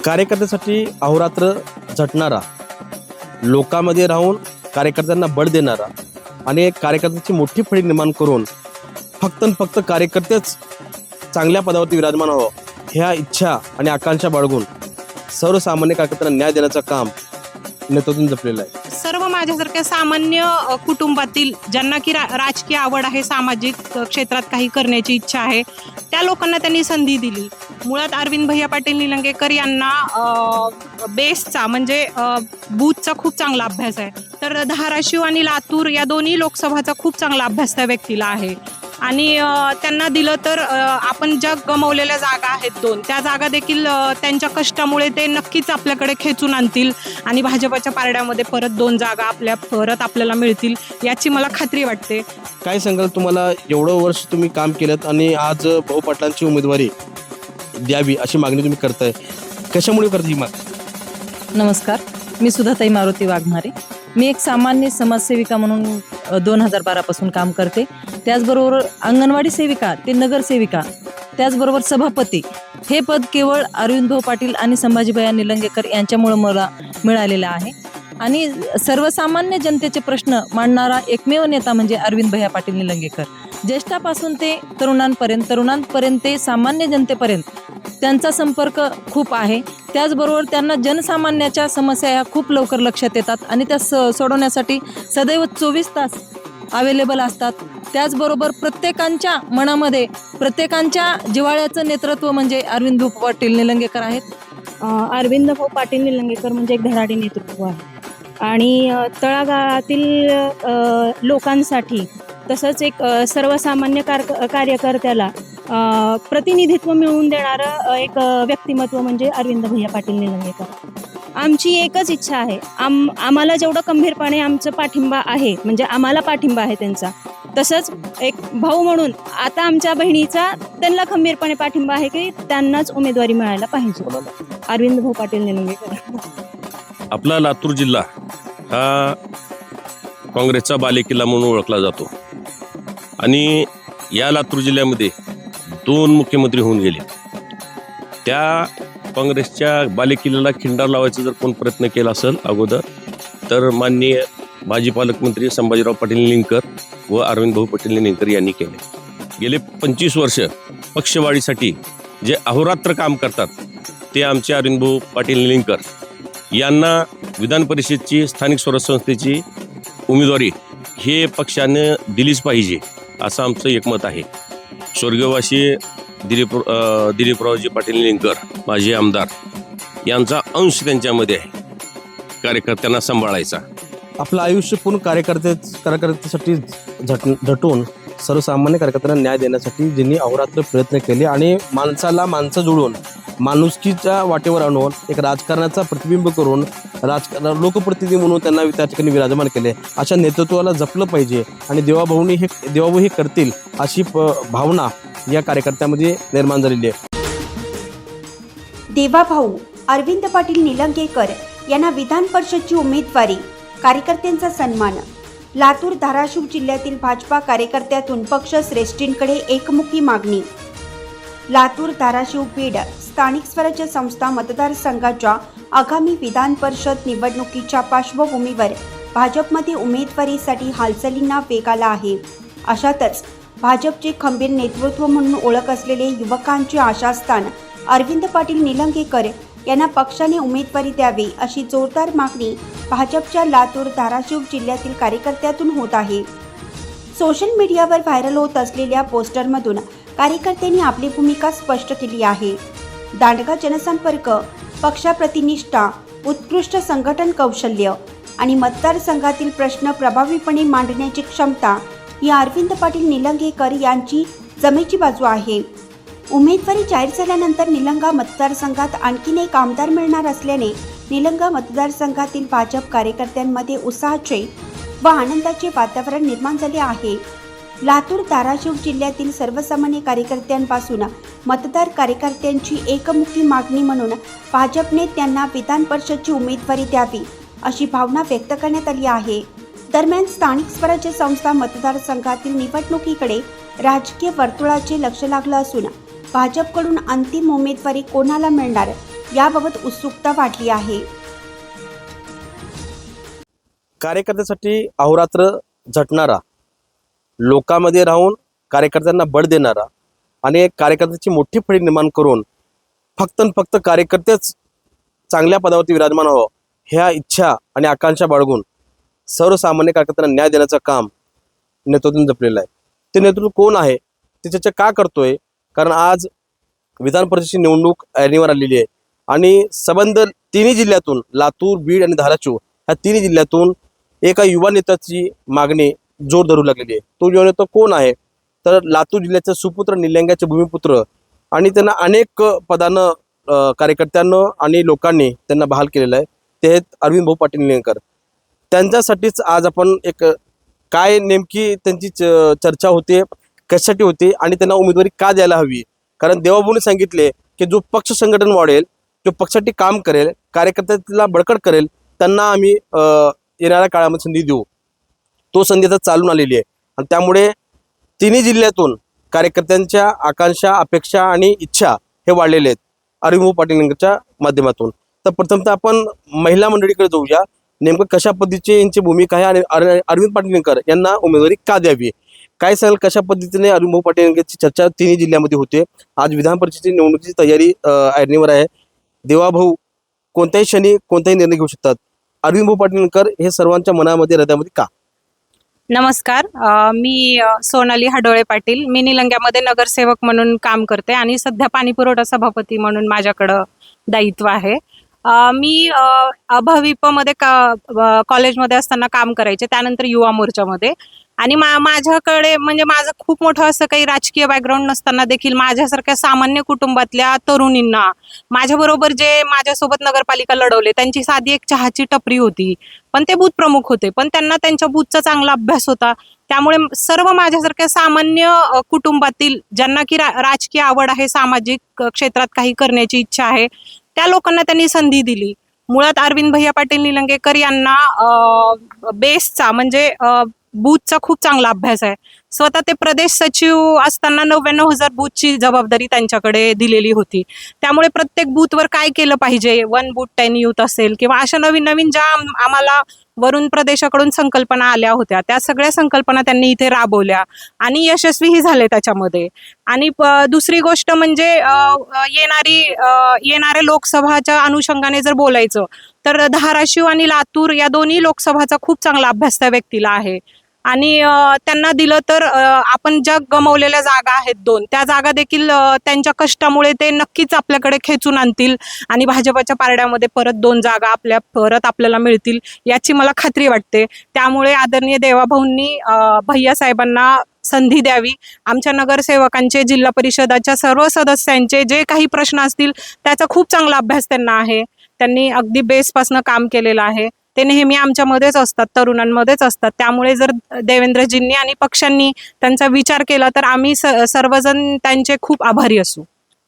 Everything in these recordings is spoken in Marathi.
कार्यकर्त्यासाठी अहोरात्र झटणारा, लोकांमध्ये राहून कार्यकर्त्यांना बळ देणारा आणि कार्यकर्त्याची मोठी फळी निर्माण करून फक्त कार्यकर्तेच चांगल्या पदावरती विराजमान व्हावं ह्या इच्छा आणि आकांक्षा बाळगून सर्वसामान्य कार्यकर्त्यांना न्याय देण्याचं काम नेतृत्वाने जपलेलं आहे. सर्व माझ्यासारख्या सामान्य कुटुंबातील ज्यांना की राजकीय आवड आहे, सामाजिक क्षेत्रात काही करण्याची इच्छा आहे, त्या लोकांना त्यांनी संधी दिली. मुळात अरविंद भैया पाटील निलंगेकर यांना बेसचा म्हणजे बूथचा खूप चांगला अभ्यास आहे. तर धाराशिव आणि लातूर या दोन्ही लोकसभाचा खूप चांगला अभ्यास त्या व्यक्तीला आहे. आणि त्यांना दिलं तर आपण ज्या गमावलेल्या जागा आहेत 2, त्या जागा देखील त्यांच्या कष्टामुळे ते नक्कीच आपल्याकडे खेचून आणतील आणि भाजपच्या पारड्यामध्ये परत 2 जागा आपल्याला मिळतील याची मला खात्री वाटते. काय सांगाल, तुम्हाला एवढं वर्ष तुम्ही काम केलं आणि आज भाऊ पाटलांची उमेदवारी द्यावी अशी मागणी तुम्ही करताय, कशामुळे करता ही मागणी? नमस्कार, मी सुधाताई मारुती वाघमारे. मी एक सामान्य समाजसेविका म्हणून 2012 पासून काम करते. त्याचबरोबर अंगणवाडी सेविका ते नगरसेविका, त्याचबरोबर सभापती हे पद केवळ अरविंदभाऊ पाटील आणि संभाजीभाई निलंगेकर यांच्यामुळे मला मिळालेलं आहे. आणि सर्वसामान्य जनतेचे प्रश्न मांडणारा एकमेव नेता म्हणजे अरविंद भैया पाटील निलंगेकर. ज्येष्ठापासून ते तरुणांपर्यंत ते सामान्य जनतेपर्यंत त्यांचा संपर्क खूप आहे. त्याचबरोबर त्यांना जनसामान्याच्या समस्या ह्या खूप लवकर लक्षात येतात आणि त्या सोडवण्यासाठी सदैव 24 तास अवेलेबल असतात. त्याचबरोबर प्रत्येकांच्या मनामध्ये, प्रत्येकांच्या जिव्हाळ्याचं नेतृत्व म्हणजे अरविंदभाऊ पाटील निलंगेकर आहेत. अरविंदभाऊ पाटील निलंगेकर म्हणजे एक धडाडी नेतृत्व आहे आणि तळागाळातील लोकांसाठी तसंच एक सर्वसामान्य कार्यकर्त्याला प्रतिनिधित्व मिळवून देणारं एक व्यक्तिमत्व म्हणजे अरविंद भैया पाटील निलंगेकर. आमची एकच इच्छा आहे, आम्हाला जेवढं खंबीरपणे आमचं पाठिंबा आहे, म्हणजे आम्हाला पाठिंबा आहे त्यांचा, तसंच एक भाऊ म्हणून आता आमच्या बहिणीचा त्यांना खंबीरपणे पाठिंबा आहे की त्यांनाच उमेदवारी मिळायला पाहिजे. अरविंद भाऊ पाटील निलंगेकर. आपला लातूर जिल्हा हा काँग्रेसचा बालेकिल्ला म्हणून ओळखला जातो आणि या लातूर जिल्ह्यामध्ये 2 मुख्यमंत्री होऊन गेले. त्या काँग्रेसच्या बालेकिल्ल्याला खिंडार लावायचा जर कोण प्रयत्न केला असेल अगोदर तर माननीय माजी पालकमंत्री संभाजीराव पाटील निलंगेकर व अरविंदभाऊ पाटील निलंगेकर यांनी केले. गेले 25 वर्ष पक्षवाढीसाठी जे अहोरात्र काम करतात ते आमचे अरविंदभाऊ पाटील निलंगेकर यांना विधान परिषदेची स्थानिक स्वराज्य संस्थेची उमेदवारी हे पक्षाने दिलीच पाहिजे असं आमचं एकमत आहे. स्वर्गवासी दिलीपरावजी पाटील निलंगेकर माजी आमदार यांचा अंश त्यांच्यामध्ये आहे, कार्यकर्त्यांना सांभाळायचा. आपलं आयुष्य पूर्ण कार्यकर्त्यासाठी झटून सर्वसामान्य कार्यकर्त्यांना न्याय देण्यासाठी ज्यांनी अहोरात्र प्रयत्न केले आणि माणसं जुळून माणुसकीच्या वाटेवर आणून एक राजकारणाचा प्रतिबिंब करून लोकप्रतिनिधी म्हणून त्यांना त्या ठिकाणी विराजमान केले. अशा नेतृत्वाला जपलं पाहिजे आणि देवाभाऊ हे करतील अशी भावना या कार्यकर्त्यामध्ये निर्माण झालेली आहे. देवाभाऊ अरविंद पाटील निलंगेकर यांना विधान परिषदची उमेदवारी, कार्यकर्त्यांचा सन्मान. लातूर धाराशिव जिल्ह्यातील भाजपा कार्यकर्त्यातून पक्ष श्रेष्ठींकडे एकमुखी मागणी. लातूर धाराशिव बीड स्थानिक स्वराज्य संस्था मतदारसंघाच्या आगामी विधान परिषद निवडणुकीच्या पार्श्वभूमीवर भाजपमध्ये उमेदवारीसाठी हालचालींना वेग आला आहे. अशातच भाजपचे खंबीर नेतृत्व म्हणून ओळख असलेले युवकांचे आशास्थान अरविंद पाटील निलंगेकर यांना पक्षाने उमेदवारी द्यावी अशी जोरदार मागणी भाजपच्या लातूर धाराशिव जिल्ह्यातील कार्यकर्त्यातून होत आहे. सोशल मीडियावर व्हायरल होत असलेल्या पोस्टरमधून कार्यकर्त्यांनी आपली भूमिका स्पष्ट केली आहे. दांडगा जनसंपर्क, पक्षाप्रती निष्ठा, उत्कृष्ट संघटन कौशल्य आणि मतदारसंघातील प्रश्न प्रभावीपणे मांडण्याची क्षमता ही अरविंद पाटील निलंगेकर यांची जमेची बाजू आहे. उमेदवारी जाहीर झाल्यानंतर निलंगा मतदारसंघात आणखीन एक आमदार मिळणार असल्याने निलंगा मतदारसंघातील भाजप कार्यकर्त्यांमध्ये उत्साहाचे व आनंदाचे वातावरण निर्माण झाले आहे. लातूर धाराशिव जिल्ह्यातील सर्वसामान्य कार्यकर्त्यांपासून मतदार कार्यकर्त्यांची एकमुखी मागणी म्हणून भाजपने त्यांना विधान परिषदची उमेदवारी द्यावी अशी भावना व्यक्त करण्यात आली आहे. दरम्यान स्थानिक स्वराज्य संस्था मतदारसंघातील निवडणुकीकडे राजकीय वर्तुळाचे लक्ष लागलं असून भाजपकडून अंतिम उमेदवारी कोणाला मिळणार याबाबत उत्सुकता वाढली आहे. कार्यकर्त्यासाठी अहोरात्र झटणारा, लोकांमध्ये राहून कार्यकर्त्यांना बळ देणारा आणि एक कार्यकर्त्याची मोठी फळी निर्माण करून फक्त आणि फक्त कार्यकर्तेच चांगल्या पदावरती विराजमान व्हावं ह्या इच्छा आणि आकांक्षा बाळगून सर्वसामान्य कार्यकर्त्यांना न्याय देण्याचं काम नेतृत्वाने जपलेलं आहे. ते नेतृत्व कोण आहे, ते चर्चा का करतोय? कारण आज विधान परिषदेची निवडणूक ऐरणीवर आलेली आहे आणि संबंध तिन्ही जिल्ह्यातून, लातूर, बीड आणि धाराशिव ह्या तिन्ही जिल्ह्यातून एका युवा नेत्याची मागणी जोर धरू लागलेली आहे. तो युवा नेता कोण आहे? तर लातूर जिल्ह्याचे सुपुत्र, निलंग्याचे भूमिपुत्र आणि त्यांना अनेक पदानं कार्यकर्त्यांना आणि लोकांनी त्यांना बहाल केलेलं आहे. ते आहेत अरविंद भाऊ पाटील निलंगेकर. त्यांच्यासाठीच आज आपण एक काय नेमकी त्यांची चर्चा होते, कशासाठी होते आणि त्यांना उमेदवारी का द्यायला हवी. कारण देवाभाऊने सांगितले की जो पक्ष संघटन वाढेल, जो पक्षासाठी काम करेल, कार्यकर्त्याला बळकट करेल, त्यांना आम्ही येणाऱ्या काळामध्ये संधी देऊ. तो संधी आता चालून आलेली आहे आणि त्यामुळे तिन्ही जिल्ह्यातून कार्यकर्त्यांच्या आकांक्षा, अपेक्षा आणि इच्छा हे वाढलेले आहेत अरविंद पाटील निलंगेकरच्या माध्यमातून. तर प्रथमतः आपण महिला मंडळीकडे जाऊया. नेमकं कशा पद्धतीची यांची भूमिका आहे आणि अरविंद पाटील निलंगेकर यांना उमेदवारी का द्यावी, काय सांगाल? कशा पद्धतीने अरविंद पाटील निलंगेकरची चर्चा तिन्ही जिल्ह्यामध्ये होते. आज विधान परिषदेची निवडणुकीची तयारी ऐरणीवर आहे. देवाभाऊ कोणत्याही क्षणी कोणताही निर्णय घेऊ शकतात. अरविंद पाटील निलंगेकर हे सर्वांच्या मनामध्ये, हृदयामध्ये का? नमस्कार, मी सोनाली हडोळे पाटील. मी निलंग्यामध्ये नगरसेवक म्हणून काम करते आणि सध्या पाणीपुरवठा सभापती म्हणून माझ्याकडं दायित्व आहे. मी भविपमध्ये कॉलेजमध्ये असताना काम करायचे, त्यानंतर युवा मोर्चामध्ये. आणि माझ्याकडे म्हणजे माझं खूप मोठं असं काही राजकीय बॅकग्राऊंड नसताना देखील माझ्यासारख्या सामान्य कुटुंबातल्या तरुणींना, माझ्याबरोबर जे माझ्यासोबत नगरपालिका लढवले, त्यांची साधी एक चहाची टपरी होती, पण ते बूथ प्रमुख होते, पण त्यांना त्यांच्या बूथचा चांगला अभ्यास होता. त्यामुळे सर्व माझ्यासारख्या सामान्य कुटुंबातील ज्यांना की राजकीय आवड आहे, सामाजिक क्षेत्रात काही करण्याची इच्छा आहे, त्या लोकांना त्यांनी संधी दिली. मुळात अरविंद भैया पाटील निलंगेकर यांना बेसचा म्हणजे बूथचा खूप चांगला अभ्यास आहे. स्वतः ते प्रदेश सचिव असताना 99,000 बूथची जबाबदारी त्यांच्याकडे दिलेली होती. त्यामुळे प्रत्येक बूथवर काय केलं पाहिजे, 1 बूथ 10 यूथ असेल किंवा अशा नवीन नवीन ज्या आम्हाला वरून प्रदेशाकडून संकल्पना आल्या होत्या, त्या सगळ्या संकल्पना त्यांनी इथे राबवल्या आणि यशस्वीही झाले त्याच्यामध्ये. आणि दुसरी गोष्ट म्हणजे येणाऱ्या लोकसभाच्या अनुषंगाने जर बोलायचं तर धाराशिव आणि लातूर या दोन्ही लोकसभाचा खूप चांगला अभ्यास त्या व्यक्तीला आहे. आणि त्यांना दिलं तर आपण ज्या गमावलेल्या जागा आहेत 2, त्या जागा देखील त्यांच्या कष्टामुळे ते नक्कीच आपल्याकडे खेचून आणतील आणि भाजपच्या पारड्यामध्ये परत 2 जागा परत आपल्याला मिळतील याची मला खात्री वाटते. त्यामुळे आदरणीय देवाभाऊंनी भैया साहेबांना संधी द्यावी. आमच्या नगरसेवकांचे, जिल्हा परिषदाच्या सर्व सदस्यांचे जे काही प्रश्न असतील त्याचा खूप चांगला अभ्यास त्यांना आहे. त्यांनी अगदी बेसपासून काम केलेलं आहे. ते नेहमी आमच्यामध्येच असतात, तरुणांमध्येच असतात. त्यामुळे जर देवेंद्रजींनी आणि पक्षांनी त्यांचा विचार केला तर आम्ही सर्वजण त्यांचे खूप आभारी असू.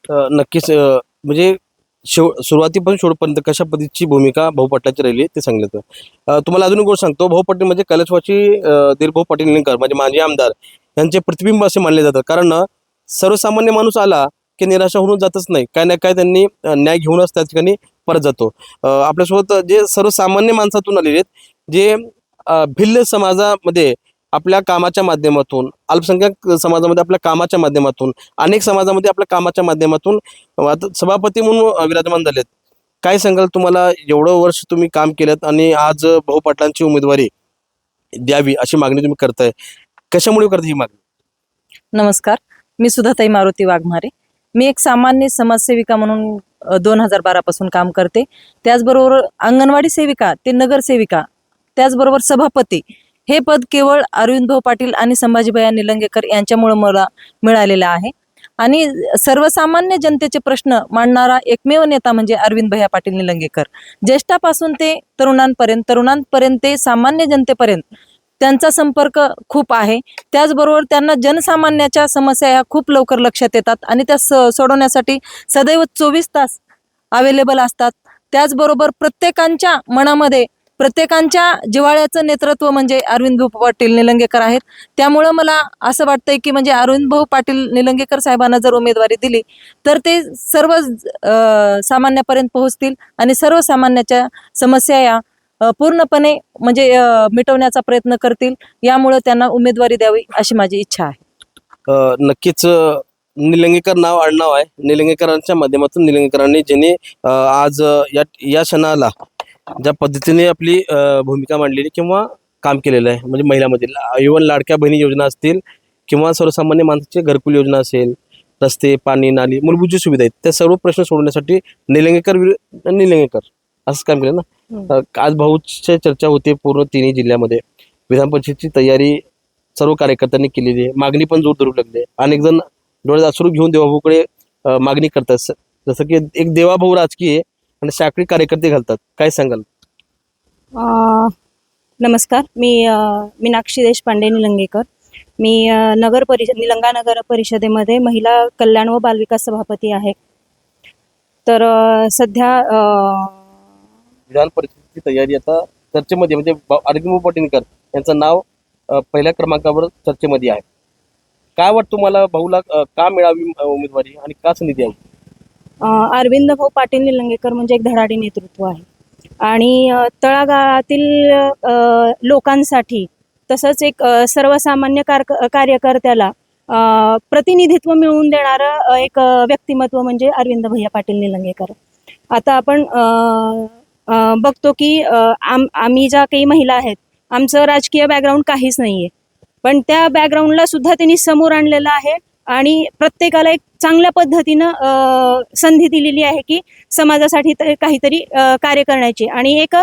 नक्कीच. म्हणजे सुरुवातीपासून शेवटपर्यंत कशा पद्धतीची भूमिका भाऊ पाटलाची राहिली ते सांगितलं. तुम्हाला अजून एक गोष्ट सांगतो. भाऊ पाटील म्हणजे कैलासवासी दीर पाटील निलंगेकर म्हणजे माजी आमदार यांचे प्रतिबिंब असे मानले जातात. कारण सर्वसामान्य माणूस आला की निराशा होऊन जातच नाही, काय ना काय त्यांनी न्याय घेऊनच त्या ठिकाणी परत जातो. आपल्यासोबत जे सर्वसामान्य माणसातून आलेले आहेत, जे भिल्ल समाजामध्ये आपल्या कामाच्या माध्यमातून, अल्पसंख्याक समाजामध्ये आपल्या कामाच्या माध्यमातून, अनेक समाजामध्ये आपल्या कामाच्या माध्यमातून सभापती म्हणून विराजमान झालेत. काय सांगाल? तुम्हाला एवढं वर्ष तुम्ही काम केलं आणि आज भाऊ पाटलांची उमेदवारी द्यावी अशी मागणी तुम्ही करताय, कशामुळे करता ही मागणी? नमस्कार, मी सुधाताई मारुती वाघमारे. मी एक सामान्य समाजसेविका म्हणून 2012 पासून काम करते. त्याचबरोबर अंगणवाडी सेविका ते नगरसेविका, त्याचबरोबर सभापती हे पद केवळ अरविंदभाऊ पाटील आणि संभाजीभैया निलंगेकर यांच्यामुळे मला मिळालेलं आहे. आणि सर्वसामान्य जनतेचे प्रश्न मांडणारा एकमेव नेता म्हणजे अरविंद भैया पाटील निलंगेकर. ज्येष्ठापासून ते तरुणांपर्यंत ते सामान्य जनतेपर्यंत त्यांचा संपर्क खूप आहे. त्याचबरोबर त्यांना जनसामान्याच्या समस्या ह्या खूप लवकर लक्षात येतात आणि त्या सोडवण्यासाठी सदैव 24 तास अवेलेबल असतात. त्याचबरोबर प्रत्येकांच्या मनामध्ये प्रत्येकांच्या जिव्हाळ्याचं नेतृत्व म्हणजे अरविंद भाऊ पाटील निलंगेकर आहेत. त्यामुळं मला असं वाटतंय की म्हणजे अरविंद भाऊ पाटील निलंगेकर साहेबांना जर उमेदवारी दिली तर ते सर्व सामान्यापर्यंत पोहोचतील आणि सर्वसामान्याच्या समस्या या पूर्णपणे म्हणजे मिटवण्याचा प्रयत्न करतील. यामुळं त्यांना उमेदवारी द्यावी अशी माझी इच्छा आहे. नक्कीच निलंगेकर नाव आडनाव आहे. निलंगेकरांच्या माध्यमातून निलंगेकरांनी ज्यांनी आज या क्षणाला ज्या पद्धतीने आपली भूमिका मांडलेली किंवा काम केलेलं आहे, म्हणजे महिलांमधील इव्हन लाडक्या बहिणी योजना असतील किंवा सर्वसामान्य माणसाची घरकुल योजना असेल, रस्ते, पाणी, नाली, मूलभूत जी सुविधा आहेत, त्या सर्व प्रश्न सोडवण्यासाठी निलंगेकर असं काम केलं ना. आज भाऊची चर्चा होते पूर्ण तिन्ही जिल्ह्यामध्ये. विधान परिषदेची तयारी सर्व कार्यकर्त्यांनी केलेली आहे. मागणी पण जोर धरू लागली. अनेक जण डोळ्यात अश्रू घेऊन देवाभाऊकडे मागणी करतात. जसं की एक देवाभाऊ राजकीय आहे आणि साखळी कार्यकर्ते घालतात. काय सांगाल? नमस्कार, मी मीनाक्षी देशपांडे निलंगेकर. मी निलंगा नगर परिषदेमध्ये महिला कल्याण व बालविकास सभापती आहे. तर सध्या विधान परिषदेची तयारी आता चर्चेमध्ये, म्हणजे अरविंद भाऊ पाटीलकर यांचं नाव पहिल्या क्रमांकावर चर्चेमध्ये आहे. काय वाटतं तुम्हाला, भाऊला का मिळावी उमेदवारी आणि का संधी द्यावी? अरविंद भाऊ पाटील निलंगेकर म्हणजे एक धडाडी नेतृत्व आहे आणि तळागाळातील लोकांसाठी तसंच एक सर्वसामान्य कार्यकर्त्याला प्रतिनिधित्व मिळवून देणारं एक व्यक्तिमत्व म्हणजे अरविंद भैया पाटील निलंगेकर. आता आपण बघतो की आम्ही ज्या काही महिला आहेत, आमचं राजकीय बॅकग्राऊंड काहीच नाही आहे, पण त्या बॅकग्राऊंडला सुद्धा त्यांनी समोर आणलेलं आहे आणि प्रत्येकाला एक चांगल्या पद्धतीनं संधी दिलेली आहे की समाजासाठी काहीतरी कार्य करण्याची. आणि एक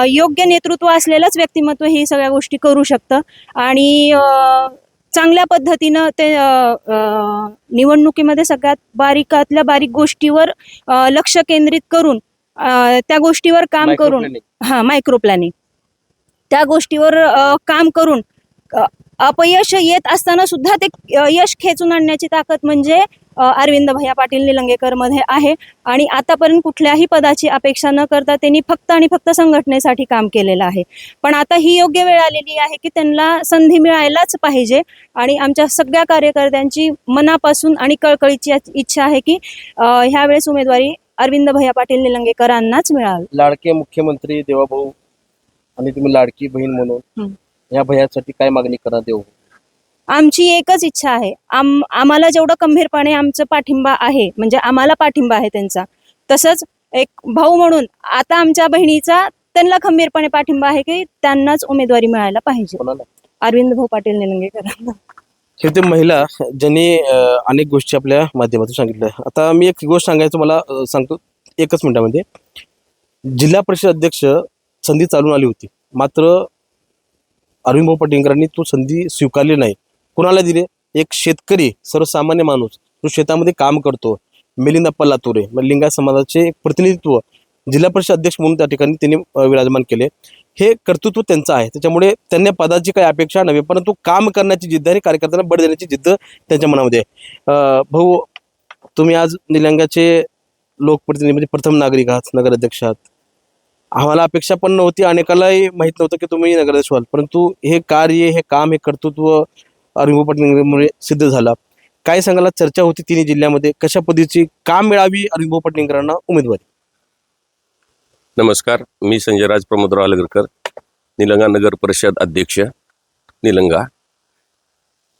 योग्य नेतृत्व असलेलंच व्यक्तिमत्व ही सगळ्या गोष्टी करू शकतं आणि चांगल्या पद्धतीनं ते निवडणुकीमध्ये सगळ्यात बारीकातल्या बारीक गोष्टीवर लक्ष केंद्रित करून त्या गोष्टीवर काम करून मायक्रो प्लॅनिंग त्या गोष्टीवर काम करून अपयश येत असताना सुद्धा ते यश खेचून आणण्याची ताकद म्हणजे अरविंद भैया पाटील निलंगेकर मध्ये आहे. आणि आतापर्यंत कुठल्याही पदाची अपेक्षा न करता त्यांनी फक्त आणि फक्त संघटनेसाठी काम केलेलं आहे. पण आता ही योग्य वेळ आलेली आहे की त्यांना संधी मिळायलाच पाहिजे आणि आमच्या सगळ्या कार्यकर्त्यांची मनापासून आणि कळकळीची इच्छा आहे की ह्यावेळेस उमेदवारी अरविंद भैया पाटील निलंगेकरांनाच मिळावी. लाडके मुख्यमंत्री देवाभाऊ आणि तुम्ही लाडकी बहीण म्हणून या भैयासाठी काय मागणी करा देऊ? आमची एकच इच्छा आहे, आम्हाला जेवढं खंबीरपणे आमचं पाठिंबा आहे, म्हणजे आम्हाला पाठिंबा आहे त्यांचा, तसंच एक भाऊ म्हणून आता आमच्या बहिणीचा त्यांना खंबीरपणे पाठिंबा आहे की त्यांनाच उमेदवारी मिळायला पाहिजे, अरविंद भाऊ पाटील निलंगेकरांना. हे ते महिला ज्यांनी अनेक गोष्टी आपल्या माध्यमातून सांगितल्या. आता मी एक गोष्ट सांगायचं मला सांगतो एकच मिनिटामध्ये. जिल्हा परिषद अध्यक्ष संधी चालून आली होती, मात्र अरविंद भाऊ पाटीलकरांनी तो संधी स्वीकारली नाही. कुणाला दिले? एक शेतकरी, सर्वसामान्य माणूस जो शेतामध्ये काम करतो, मिलिंद अप्पा लातुरे, लिंगायत समाजाचे एक प्रतिनिधित्व जिल्हा परिषद अध्यक्ष म्हणून त्या ठिकाणी त्यांनी विराजमान केले. हे कर्तृत्व त्यांचं आहे, त्याच्यामुळे त्यांना पदाची काही अपेक्षा नव्हे, परंतु काम करण्याची जिद्द आणि कार्यकर्त्यांना बळ देण्याची जिद्द त्यांच्या मनामध्ये आहे. भाऊ, तुम्ही आज निलंग्याचे लोकप्रतिनिधी म्हणजे प्रथम नागरिक आहात, नगराध्यक्ष आहात. आम्हाला अपेक्षा पण नव्हती, अनेकालाही माहीत नव्हतं की तुम्ही नगराध्यक्ष व्हाल, परंतु हे कार्य, हे काम, हे कर्तृत्व अरविंद पाटीलमुळे सिद्ध झाला. काय सांगायला? चर्चा होती तिन्ही जिल्ह्यामध्ये, कशा पद्धतीची काम मिळावी अरविंद भाऊ पाटीलकरांना उमेदवारी? नमस्कार, मी संजयराज प्रमोदराव अलगरकर, निलंगा नगर परिषद अध्यक्ष निलंगा.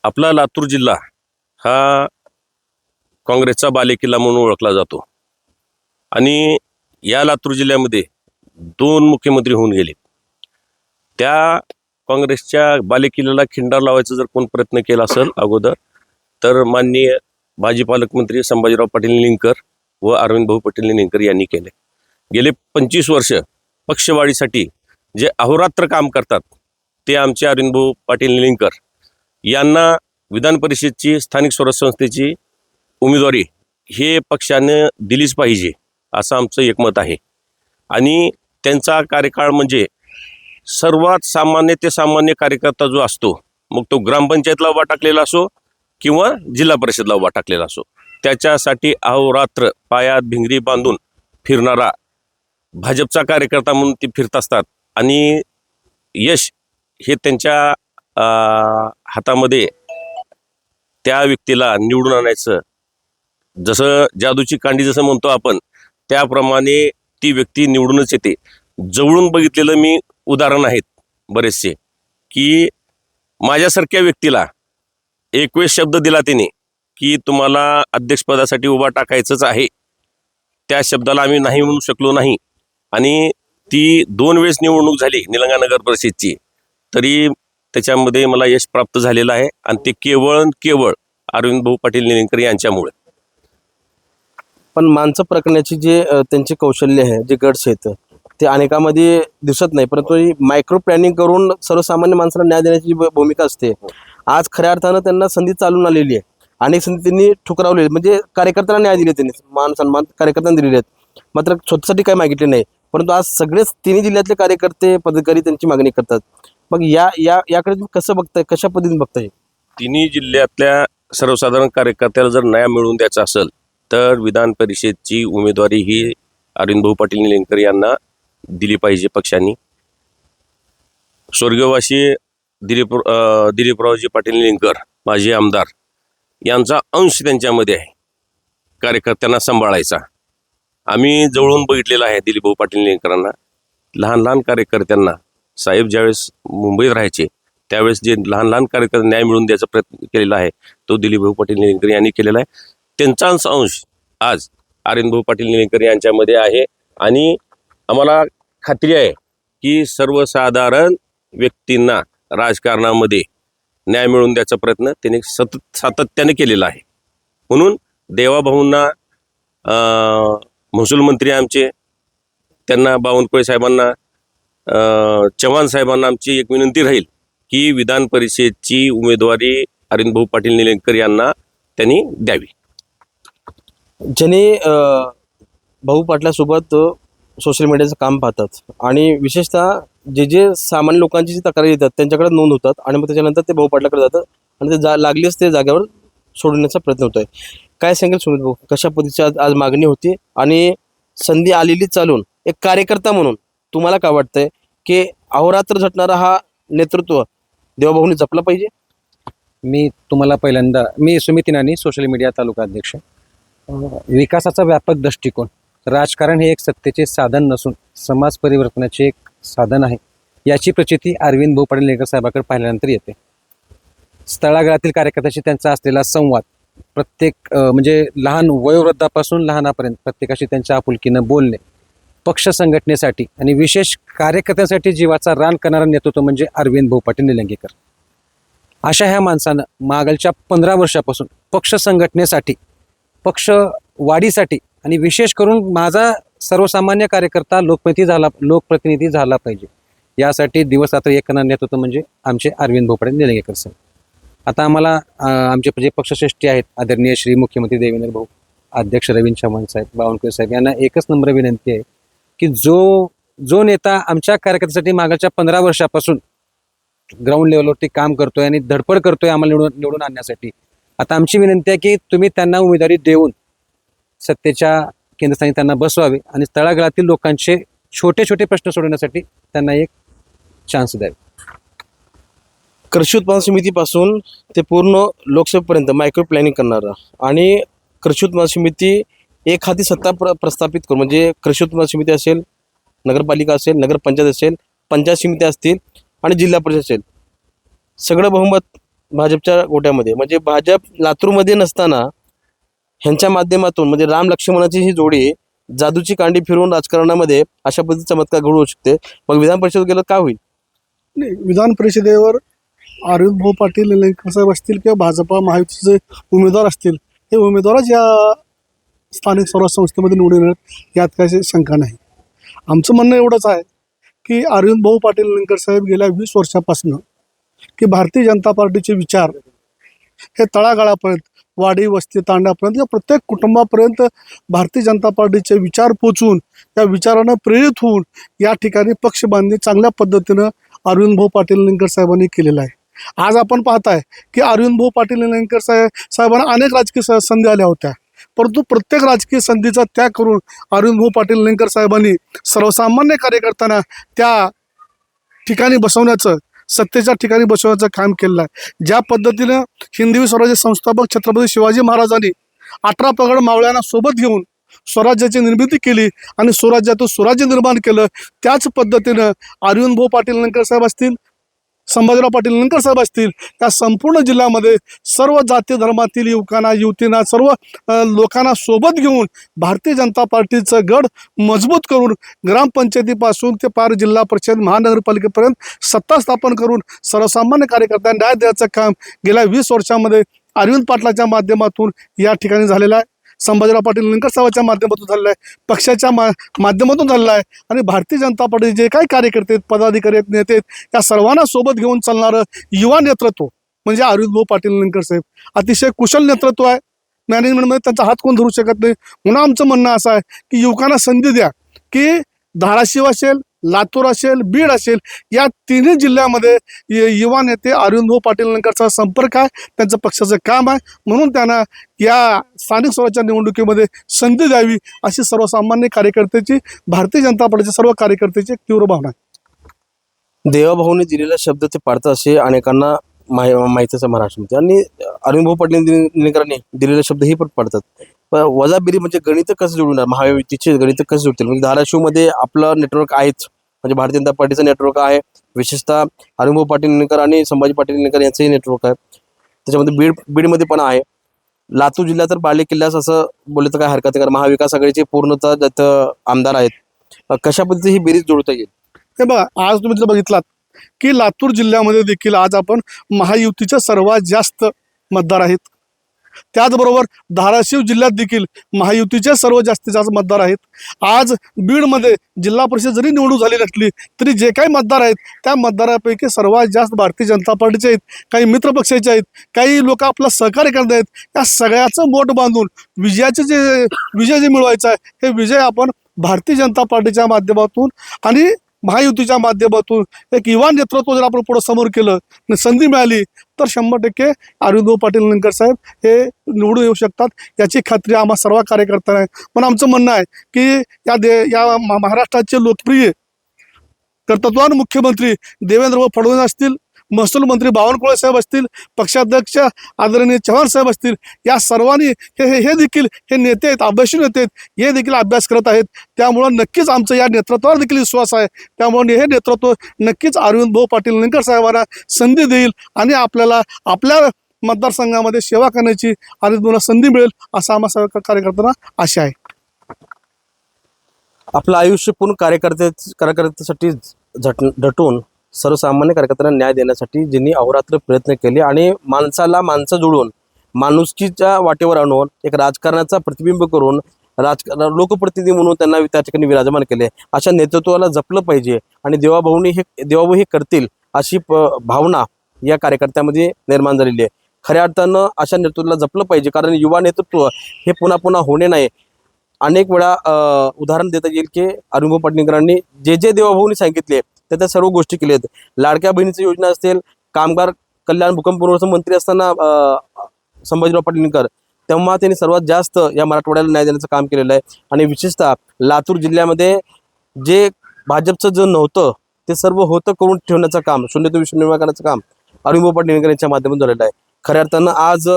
आपला लातूर जिल्हा हा काँग्रेसचा बालेकिल्ला म्हणून ओळखला जातो आणि या लातूर जिल्ह्यामध्ये 2 मुख्यमंत्री होऊन गेले. त्या काँग्रेसच्या बालेकिल्ल्याला खिंडार लावायचा जर कोण प्रयत्न केला असेल अगोदर, तर माननीय माजी पालकमंत्री संभाजीराव पाटील निलंगेकर व अरविंद भाऊ पाटील निलंगेकर यांनी केले. गेले 25 वर्ष पक्षवाढीसाठी जे अहोरात्र काम करतात ते आमचे अरविंद भाऊ पाटील निलंगेकर यांना विधान परिषदेची स्थानिक स्वराज्य संस्थेची उमेदवारी हे पक्षाने दिलीच पाहिजे असं आमचं एकमत आहे. आणि त्यांचा कार्यकाळ म्हणजे सर्वात सामान्य ते सामान्य कार्यकर्ता जो असतो, मग तो ग्रामपंचायतला उभा टाकलेला असो किंवा जिल्हा परिषदला उभा टाकलेला असो, त्याच्यासाठी अहोरात्र पायात भिंगरी बांधून फिरणारा भाजपचा कार्यकर्ता म्हणून ते फिरत असतात. आणि यश हे त्यांच्या हातामध्ये त्या व्यक्तीला निवडून आणायचं, जसं जादूची कांडी जसं म्हणतो आपण, त्याप्रमाणे ती व्यक्ती निवडूनच येते. जवळून बघितलेलं मी उदाहरण आहेत बरेचसे, की माझ्यासारख्या व्यक्तीला 21 शब्द दिला त्याने की तुम्हाला अध्यक्षपदासाठी उभा टाकायचंच आहे. त्या शब्दाला आम्ही नाही म्हणू शकलो नाही आणि ती 2 वेळेस निवडणूक झाली निलंगा नगर परिषदची, तरी त्याच्यामध्ये मला यश प्राप्त झालेलं आहे आणि ते केवळ अरविंद भाऊ पाटील निलंगेकर यांच्यामुळे. पण माणसं प्रकरणाची जे त्यांचे कौशल्य आहे, जे गट्स आहेत, ते अनेकामध्ये दिसत नाही, परंतु मायक्रो प्लॅनिंग करून सर्वसामान्य माणसाला न्याय देण्याची भूमिका असते. आज खऱ्या अर्थानं त्यांना संधी चालून आलेली आहे. अनेक संधी त्यांनी ठुकरावली, म्हणजे कार्यकर्त्यांना न्याय दिले, त्यांनी मान सन्मान कार्यकर्त्यांना दिलेले आहेत, मात्र स्वतःसाठी काही मागितले नाही. परंतु आज सगळेच तिन्ही जिल्ह्यातले कार्यकर्ते पदाधिकारी त्यांची मागणी करतात. मग याकडे तुम्ही कसं बघताय, कशा पद्धतीने बघताय? तिन्ही जिल्ह्यातल्या सर्वसाधारण कार्यकर्त्याला जर न्याय मिळवून द्यायचा असेल तर विधान परिषदची उमेदवारी ही अरविंद भाऊ पाटील निलंगेकर यांना दिली पाहिजे पक्षांनी. स्वर्गवासी दिलीपरावजी पाटील निलंगेकर माजी आमदार यांचा अंश त्यांच्यामध्ये आहे, कार्यकर्त्यांना सांभाळायचा. आम्ही जवळून बघितलेलं आहे दिलीप भाऊ पाटील निलंगेकरांना. लहान कार्यकर्त्यांना साहेब ज्यावेळेस मुंबईत राहायचे त्यावेळेस जे लहान कार्यकर्त्यांना न्याय मिळवून द्यायचा प्रयत्न केलेला आहे तो दिलीप भाऊ पाटील निलंगेकर यांनी केलेला आहे. त्यांचाच अंश आज अरविंद भाऊ पाटील निलंगेकर यांच्यामध्ये आहे आणि आम्हाला खात्री आहे की सर्वसाधारण व्यक्तींना राजकारणामध्ये न्याय मिळवून द्यायचा प्रयत्न त्यांनी सातत्याने केलेला आहे. म्हणून देवाभाऊंना, महसूल मंत्री आमचे, त्यांना बावनकुळे साहेबांना, चव्हाण साहेबांना आमची एक विनंती राहील की विधान परिषदेची उमेदवारी अरविंद भाऊ पाटील निलंगेकर यांना त्यांनी द्यावी. ज्यांनी भाऊ पाटलासोबत सोशल मीडियाचं काम पाहतात आणि विशेषतः जे सामान्य लोकांची जी तक्रारी येतात त्यांच्याकडे नोंद होतात आणि मग त्याच्यानंतर ते भाऊ पाटलाकडे जातात आणि ते लागलीच ते जागेवर सोडण्याचा प्रयत्न होतोय. काय सांगेल सुमित भाऊ, कशा पद्धतीची आज मागणी होती आणि संधी आलेली चालून एक कार्यकर्ता म्हणून तुम्हाला काय वाटतंय की अहोरात्र झटणारा हा नेतृत्व देवाभाऊनी जपला पाहिजे? मी तुम्हाला पहिल्यांदा, मी सुमित इनानी, सोशल मीडिया तालुका अध्यक्ष. विकासाचा व्यापक दृष्टिकोन, राजकारण हे एक सत्तेचे साधन नसून समाज परिवर्तनाचे एक साधन आहे याची प्रचिती अरविंद भाऊ पाटील निलंगेकर साहेबांकडे पाहिल्यानंतर येते. स्थळागाळातील कार्यकर्त्याशी त्यांचा असलेला संवाद, प्रत्येक म्हणजे लहान वयोवृद्धापासून लहानापर्यंत प्रत्येकाशी त्यांच्या आपुलकीनं बोलणे, पक्ष संघटनेसाठी आणि विशेष कार्यकर्त्यांसाठी जीवाचा रान करणारं नेतृत्व म्हणजे अरविंद भाऊ पाटील निलंगेकर. अशा ह्या माणसानं मागलच्या 15 वर्षापासून पक्ष संघटनेसाठी, पक्ष वाढीसाठी आणि विशेष करून माझा सर्वसामान्य कार्यकर्ता लोकप्रतिनिधी झाला पाहिजे यासाठी दिवस रात्र एक करणारं नेतृत्व म्हणजे आमचे अरविंद भाऊ पाटील निलंगेकर साहेब. आता आम्हाला आमचे जे पक्षश्रेष्ठी आहेत आदरणीय श्री मुख्यमंत्री देवेंद्र भाऊ, अध्यक्ष रवींद्र चव्हाण साहेब, बावनकुळे साहेब यांना एकच नम्र विनंती आहे की जो नेता आमच्या कार्यकर्त्यासाठी मागच्या 15 वर्षापासून ग्राउंड लेवलवरती काम करतोय आणि धडपड करतोय आम्हाला निवडून आणण्यासाठी, आता आमची विनंती आहे की तुम्ही त्यांना उमेदवारी देऊन सत्तेच्या केंद्रस्थानी त्यांना बसवावे आणि तळागाळातील लोकांचे छोटे छोटे प्रश्न सोडवण्यासाठी त्यांना एक चान्स द्यावे. कृषी उत्पादन समितीपासून ते पूर्ण लोकसभेपर्यंत मायक्रो प्लॅनिंग करणारा आणि कृषी उत्पादन समिती एक हाती सत्ता प्रस्थापित करून, म्हणजे कृषी उत्पादन समिती असेल, नगरपालिका असेल, नगरपंचायत असेल, पंचायत समिती असतील आणि जिल्हा परिषद असेल, सगळं बहुमत भाजपच्या गोट्यामध्ये. म्हणजे भाजप लातूरमध्ये नसताना ह्यांच्या माध्यमातून म्हणजे राम लक्ष्मणाची ही जोडी जादूची कांडी फिरवून राजकारणामध्ये अशा पद्धतीचा चमत्कार घडू होऊ शकते. मग विधान परिषद गेलं काय होईल? नाही, विधान परिषदेवर अरविंद भाऊ पाटील निलंगेकर साहेब असतील किंवा भाजपा महायुतीचे उमेदवार असतील, हे उमेदवारच या स्थानिक स्वराज्य संस्थेमध्ये निवडून येणार यात काही शंका नाही. आमचं म्हणणं एवढंच आहे की अरविंद भाऊ पाटील निलंगेकर साहेब गेल्या 20 वर्षापासून की भारतीय जनता पार्टीचे विचार हे तळागाळापर्यंत, वाडी वस्ती तांड्यापर्यंत या प्रत्येक कुटुंबापर्यंत भारतीय जनता पार्टीचे विचार पोचवून त्या विचारानं प्रेरित होऊन या ठिकाणी पक्ष बांधणी चांगल्या पद्धतीनं अरविंद भाऊ पाटील निलंगेकर साहेबांनी केलेलं आहे. आज आपण पाहताय की अरविंद भाऊ पाटील निलंगेकर साहेबांना अनेक राजकीय संधी आल्या होत्या, परंतु प्रत्येक राजकीय संधीचा त्याग करून अरविंद भाऊ पाटील निलंगेकर साहेबांनी सर्वसामान्य कार्यकर्त्यांना त्या ठिकाणी बसवण्याचं, सत्तेच्या ठिकाणी बसवण्याचं काम केलेलं आहे. ज्या पद्धतीनं हिंदवी स्वराज्य संस्थापक छत्रपती शिवाजी महाराजांनी 18 पगड मावळ्यांना सोबत घेऊन स्वराज्याची निर्मिती केली आणि स्वराज्यातून स्वराज्य निर्माण केलं, त्याच पद्धतीनं अरविंद भाऊ पाटील निलंगेकर साहेब असतील, संभाजीराव पाटील निलंगेकर साहेब असतील, या संपूर्ण जिल्ह्यामध्ये सर्व जाती धर्मातील युवकांना, युवतींना, सर्व लोकांना सोबत घेऊन भारतीय जनता पार्टीचं गड मजबूत करून ग्रामपंचायतीपासून ते पार जिल्हा परिषद महानगरपालिकेपर्यंत सत्ता स्थापन करून सर्वसामान्य कार्यकर्त्यांना न्याय द्यायचं काम गेल्या 20 वर्षामध्ये अरविंद पाटलाच्या माध्यमातून या ठिकाणी झालेलं आहे. संभाजीराव पाटील निलंगेकर साहेबांच्या माध्यमातून झालेलं आहे, पक्षाच्या माध्यमातून झालेलं आहे आणि भारतीय जनता पार्टीचे जे काही कार्यकर्ते आहेत, पदाधिकारी आहेत, नेते आहेत, या सर्वांना सोबत घेऊन चालणारं युवा नेतृत्व म्हणजे अरविंद भाऊ पाटील निलंगेकर साहेब. अतिशय कुशल नेतृत्व आहे. मॅनेजमेंटमध्ये त्यांचा हात कोण धरू शकत नाही. म्हणून आमचं म्हणणं असं आहे की युवकांना संधी द्या, की धाराशिव असेल, लातूर असेल, बीड असेल, या तिन्ही जिल्ह्यामध्ये युवा नेते अरविंद भाऊ पाटील निलंगेकरचा संपर्क आहे, त्यांचं पक्षाचं काम आहे. म्हणून त्यांना या स्थानिक स्वराज्याच्या निवडणुकीमध्ये संधी द्यावी अशी सर्वसामान्य कार्यकर्त्याची, भारतीय जनता पार्टीच्या सर्व कार्यकर्त्याची एक तीव्र भावना आहे. देवाभाऊने दिलेला शब्द ते पाळतात असे अनेकांना माहितीच आहे महाराष्ट्रामध्ये, आणि अरविंद भाऊ पाटील निलंगेकरांनी दिलेले शब्द ही पण पाळतात. पण वजाबिरी म्हणजे गणित कसं जोडणार, महायुतीचे गणित कसं जोडतील. म्हणजे धाराशिवमध्ये आपलं नेटवर्क आहेच, म्हणजे भारतीय जनता पार्टीचं नेटवर्क आहे, विशेषतः अरविंद भाऊ पाटील निलंगेकर आणि संभाजी पाटील निलंगेकर यांचंही नेटवर्क आहे. त्याच्यामध्ये बीडमध्ये पण आहे. लातूर जिल्ह्यात तर बाले किल्ल्यास असं बोललं तर काय हरकत नाही, महाविकास आघाडीचे पूर्णतः त्यात आमदार आहेत. कशा पद्धतीने ही बेरीज जोडता येईल? हे बघा, आज तुम्ही जर बघितलात की लातूर जिल्ह्यामध्ये देखील आज आपण महायुतीचे सर्वात जास्त मतदार आहेत. त्याचबरोबर धाराशिव जिल्ह्यात देखील महायुतीचे सर्व जास्तीत जास्त मतदार आहेत. आज बीडमध्ये जिल्हा परिषद जरी निवडणूक झाली नसली तरी जे काही मतदार आहेत त्या मतदारापैकी सर्वात जास्त भारतीय जनता पार्टीचे आहेत, काही मित्र पक्षाचे आहेत, काही लोक आपलं सहकार्य करत आहेत. या सगळ्याचं मोठ बांधून विजय जे मिळवायचा आहे, हे विजय आपण भारतीय जनता पार्टीच्या माध्यमातून आणि महायुतीच्या माध्यमातून एक युवा नेतृत्व जर आपण पुढे समोर केलं आणि संधी मिळाली तर 100% अरविंद भाऊ पाटील निलंगेकर साहेब हे निवडून येऊ शकतात, याची खात्री आम्हा सर्व कार्यकर्त्यांना आहे. पण आमचं म्हणणं आहे की या महाराष्ट्राचे लोकप्रिय कर्तृत्ववान मुख्यमंत्री देवेंद्र फडणवीस असतील, महसूल मंत्री बावनकुळे साहेब असतील, पक्षाध्यक्ष आदरणीय चव्हाण साहेब असतील, या सर्वांनी हे देखील हे नेते आहेत, अभ्यासू नेते आहेत, हे देखील अभ्यास करत आहेत. त्यामुळं नक्कीच आमचं या नेतृत्वावर देखील विश्वास आहे. त्यामुळे हे नेतृत्व नक्कीच अरविंद भाऊ पाटील निलंगेकर साहेबांना संधी देईल आणि आपल्याला आपल्या मतदारसंघामध्ये सेवा करण्याची आणि संधी मिळेल असं आम्हा सर्व कार्यकर्त्यांना आशा आहे. आपलं आयुष्य पूर्ण कार्यकर्त्यासाठी झटून सर्वसामान्य कार्यकर्त्यांना न्याय देण्यासाठी ज्यांनी अहोरात्र प्रयत्न केले आणि माणसाला माणसं जोडून माणुसकीच्या वाटेवर आणून एक राजकारणाचा प्रतिबिंब करून लोकप्रतिनिधी म्हणून त्यांना त्या ठिकाणी विराजमान केले, अशा नेतृत्वाला जपलं पाहिजे. आणि देवाभाऊ हे करतील अशी भावना या कार्यकर्त्यामध्ये निर्माण झालेली आहे. खऱ्या अर्थानं अशा नेतृत्वाला जपलं पाहिजे, कारण युवा नेतृत्व हे पुन्हा पुन्हा होणे नाही. अनेक वेळा उदाहरण देता येईल की अरविंद भाऊ पाटील निलंगेकरांनी जे देवाभाऊनी सांगितले त्या सर्व गोष्टी केल्या आहेत. लाडक्या बहिणीची योजना असेल, कामगार कल्याण भूकंप पुनर्वसन मंत्री असताना संभाजीराव पाटील निलंगेकर, तेव्हा त्यांनी सर्वात जास्त या मराठवाड्याला न्याय देण्याचं काम केलेलं आहे. आणि विशेषतः लातूर जिल्ह्यामध्ये जे भाजपचं जे नव्हतं ते सर्व होतं करून ठेवण्याचं काम, शून्यातून विश्व निर्माण करण्याचं काम अरविंद भाऊ पाटील निलंगेकर यांच्या माध्यमातून झालेलं आहे. खऱ्या अर्थानं आज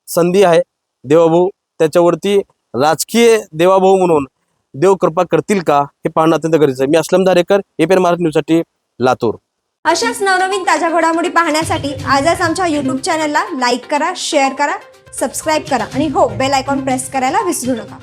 संधी आहे. देवाभाऊ त्याच्यावरती राजकीय देवाभाऊ म्हणून देव कृपा करतील का हे पाहणं अत्यंत गरजेचं आहे. मी असलम धारेकर, APN महाराष्ट्र न्यूजसाठी लातूर. अशाच नवनवीन ताज्या घडामोडी पाहण्यासाठी आजच आमच्या YouTube चॅनलला लाईक करा, शेअर करा, सबस्क्राईब करा आणि हो, बेल आयकॉन प्रेस करायला विसरू नका.